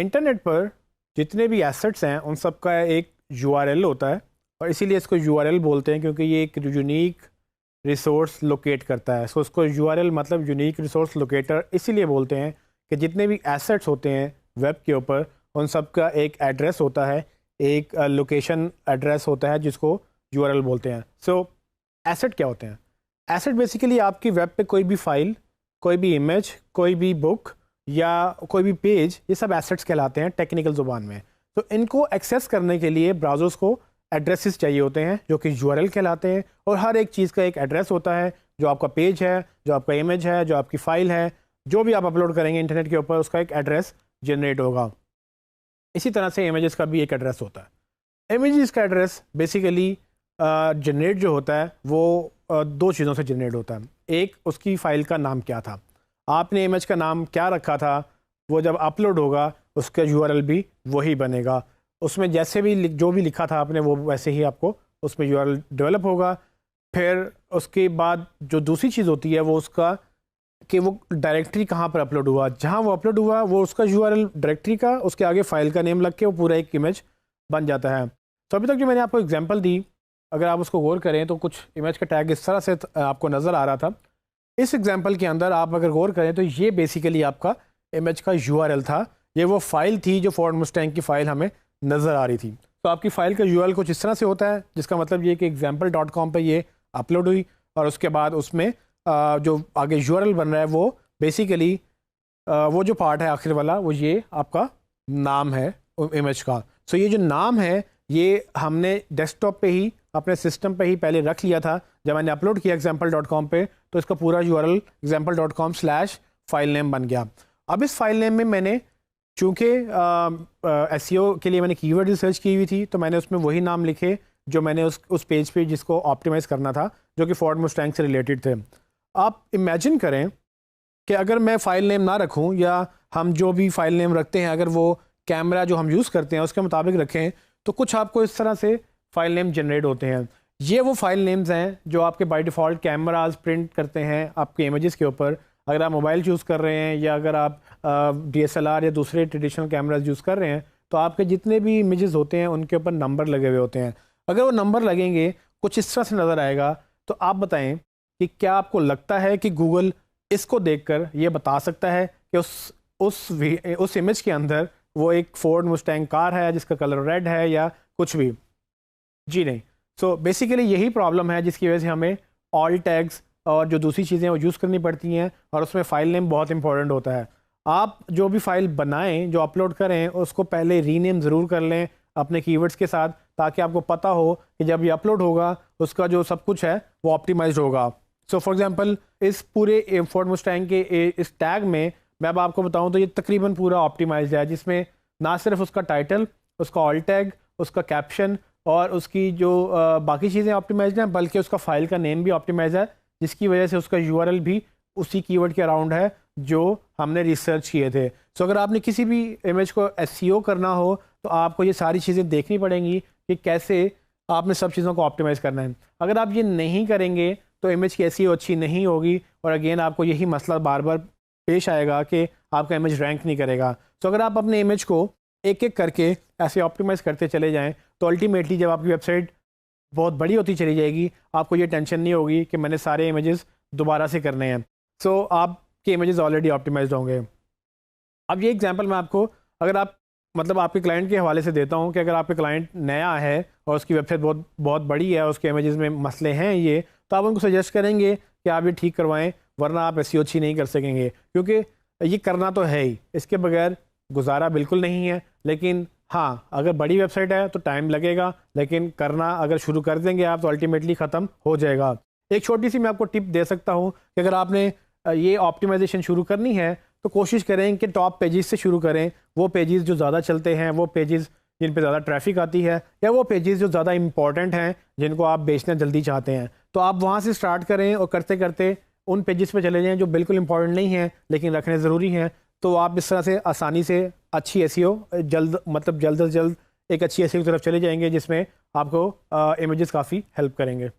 Internet पर जितने भी एसेट्स हैं उन सब का एक यूआरएल होता है, और इसीलिए इसको यूआरएल बोलते हैं क्योंकि ये एक यूनिक रिसोर्स लोकेट करता है। सो उसको यूआरएल मतलब यूनिक रिसोर्स लोकेटर इसीलिए बोलते हैं कि जितने भी एसेट्स होते हैं वेब के ऊपर उन सब का एक एड्रेस होता है, एक लोकेशन एड्रेस होता है जिसको यूआरएल बोलते हैं। सो एसेट क्या होते हैं? एसेट बेसिकली आपकी वेब पे कोई भी फाइल, कोई भी इमेज, कोई भी बुक या कोई भी पेज, ये सब एसेट्स कहलाते हैं टेक्निकल ज़ुबान में। तो इनको एक्सेस करने के लिए ब्राउज़र्स को एड्रेसेस चाहिए होते हैं जो कि यूआरएल कहलाते हैं, और हर एक चीज़ का एक एड्रेस होता है। जो आपका पेज है, जो आपका इमेज है, जो आपकी फ़ाइल है, जो भी आप अपलोड करेंगे इंटरनेट के ऊपर उसका एक एड्रेस जनरेट होगा। इसी तरह से इमेजेस का भी एक एड्रेस होता है। इमेजेस का एड्रेस बेसिकली जनरेट जो होता है वो दो चीज़ों से जनरेट होता है। एक, उसकी फ़ाइल का नाम क्या था, आपने इमेज का नाम क्या रखा था, वो जब अपलोड होगा उसका यूआरएल भी वही बनेगा। उसमें जैसे भी जो भी लिखा था आपने वो वैसे ही आपको उसमें यूआरएल डेवलप होगा। फिर उसके बाद जो दूसरी चीज़ होती है वो उसका कि वो डायरेक्टरी कहाँ पर अपलोड हुआ, जहाँ वो अपलोड हुआ वो उसका यूआरएल डायरेक्टरी का, उसके आगे फ़ाइल का नेम लग के वो पूरा एक इमेज बन जाता है। तो अभी तक जो मैंने आपको एग्जांपल दी, अगर आप उसको गौर करें तो कुछ इमेज का टैग इस तरह से आपको नज़र आ रहा था। इस एग्जांपल के अंदर आप अगर गौर करें तो ये बेसिकली आपका इमेज का यूआरएल था। ये वो फाइल थी जो फोर्ड मुस्टैंग की फ़ाइल हमें नज़र आ रही थी। तो आपकी फ़ाइल का यूआरएल कुछ इस तरह से होता है, जिसका मतलब ये कि example.com पे ये अपलोड हुई, और उसके बाद उसमें जो आगे यूआरएल बन रहा है वो बेसिकली वो जो पार्ट है आखिर वाला वो ये आपका नाम है इमेज का। सो ये जो नाम है ये हमने डेस्कटॉप पे ही अपने सिस्टम पे ही पहले रख लिया था। जब मैंने अपलोड किया example.com पे तो इसका पूरा यूआरएल example.com/फाइल नेम बन गया। अब इस फाइल नेम में मैंने चूँकि एसईओ के लिए मैंने कीवर्ड रिसर्च की हुई थी तो मैंने उसमें वही नाम लिखे जो मैंने उस पेज पे जिसको ऑप्टिमाइज़ करना था, जो कि फोर्ड मुस्टैंग से रिलेटेड थे। आप इमेजिन करें कि अगर मैं फ़ाइल नेम ना रखूं, या हम जो भी फ़ाइल नेम रखते हैं अगर वो कैमरा जो हम यूज़ करते हैं उसके मुताबिक रखें तो कुछ आपको इस तरह से फ़ाइल नेम जनरेट होते हैं। ये वो फ़ाइल नेम्स हैं जो आपके बाय डिफ़ॉल्ट कैमराज प्रिंट करते हैं आपके इमेजेस के ऊपर। अगर आप मोबाइल चूज़ कर रहे हैं या अगर आप DSLR या दूसरे ट्रेडिशनल कैमराज यूज़ कर रहे हैं तो आपके जितने भी इमेजेस होते हैं उनके ऊपर नंबर लगे हुए होते हैं। अगर वो नंबर लगेंगे कुछ इस तरह से नज़र आएगा। तो आप बताएं कि क्या आपको लगता है कि गूगल इसको देखकर ये बता सकता है कि उस इमेज के अंदर वो एक फोर्ड मुस्टैंग कार है जिसका कलर रेड है या कुछ भी? जी नहीं। सो बेसिकली यही प्रॉब्लम है जिसकी वजह से हमें ऑल टैग्स और जो दूसरी चीज़ें वो यूज़ करनी पड़ती हैं, और उसमें फ़ाइल नेम बहुत इंपॉर्टेंट होता है। आप जो भी फ़ाइल बनाएं, जो अपलोड करें, उसको पहले रीनेम ज़रूर कर लें अपने कीवर्ड्स के साथ, ताकि आपको पता हो कि जब ये अपलोड होगा उसका जो सब कुछ है वो ऑप्टिमाइज्ड होगा। सो फॉर एग्जांपल इस पूरे फोर्ड मुस्टैंग के इस टैग में मैं अब आपको बताऊं तो ये तकरीबन पूरा ऑप्टिमाइज्ड है, जिसमें ना सिर्फ उसका टाइटल, उसका ऑल टैग, उसका कैप्शन और उसकी जो बाकी चीज़ें ऑप्टिमाइज्ड हैं, बल्कि उसका फ़ाइल का नेम भी ऑप्टिमाइज है, जिसकी वजह से उसका यूआरएल भी उसी कीवर्ड के अराउंड है जो हमने रिसर्च किए थे। सो अगर आपने किसी भी इमेज को एसईओ करना हो तो आपको ये सारी चीज़ें देखनी पड़ेंगी कि कैसे आपने सब चीज़ों को ऑप्टिमाइज़ करना है। अगर आप ये नहीं करेंगे तो इमेज की एसईओ अच्छी नहीं होगी, और अगेन आपको यही मसला बार बार पेश आएगा कि आपका इमेज रैंक नहीं करेगा। तो अगर आप अपने इमेज को एक एक करके ऐसे ऑप्टिमाइज़ करते चले जाएँ तो अल्टीमेटली जब आपकी वेबसाइट बहुत बड़ी होती चली जाएगी आपको ये टेंशन नहीं होगी कि मैंने सारे इमेजेस दोबारा से करने हैं। सो आपके इमेजेस ऑलरेडी ऑप्टिमाइज्ड होंगे। अब ये एग्जांपल मैं आपको अगर आप मतलब आपके क्लाइंट के हवाले से देता हूँ कि अगर आपके क्लाइंट नया है और उसकी वेबसाइट बहुत बहुत बड़ी है, उसके इमेजेस में मसले हैं ये, तो आप उनको सजेस्ट करेंगे कि आप ये ठीक करवाएं, वरना आप एसईओ अच्छी नहीं कर सकेंगे, क्योंकि ये करना तो है ही, इसके बगैर गुजारा बिल्कुल नहीं है। लेकिन हाँ, अगर बड़ी वेबसाइट है तो टाइम लगेगा, लेकिन करना अगर शुरू कर देंगे आप तो अल्टीमेटली ख़त्म हो जाएगा। एक छोटी सी मैं आपको टिप दे सकता हूँ कि अगर आपने ये ऑप्टिमाइजेशन शुरू करनी है तो कोशिश करें कि टॉप पेजेस से शुरू करें, वो पेजेस जो ज़्यादा चलते हैं, वो पेजेस जिन पे ज़्यादा ट्रैफिक आती है, या वो पेजेस जो ज़्यादा इंपॉर्टेंट हैं जिनको आप बेचना जल्दी चाहते हैं। तो आप वहाँ से स्टार्ट करें और करते करते उन पेजेस पे चले जाएँ जो बिल्कुल इंपॉर्टेंट नहीं हैं लेकिन रखने ज़रूरी हैं। तो आप इस तरह से आसानी से अच्छी एसईओ जल्द से जल्द एक अच्छी एसईओ की तरफ चले जाएंगे, जिसमें आपको इमेजेस काफ़ी हेल्प करेंगे।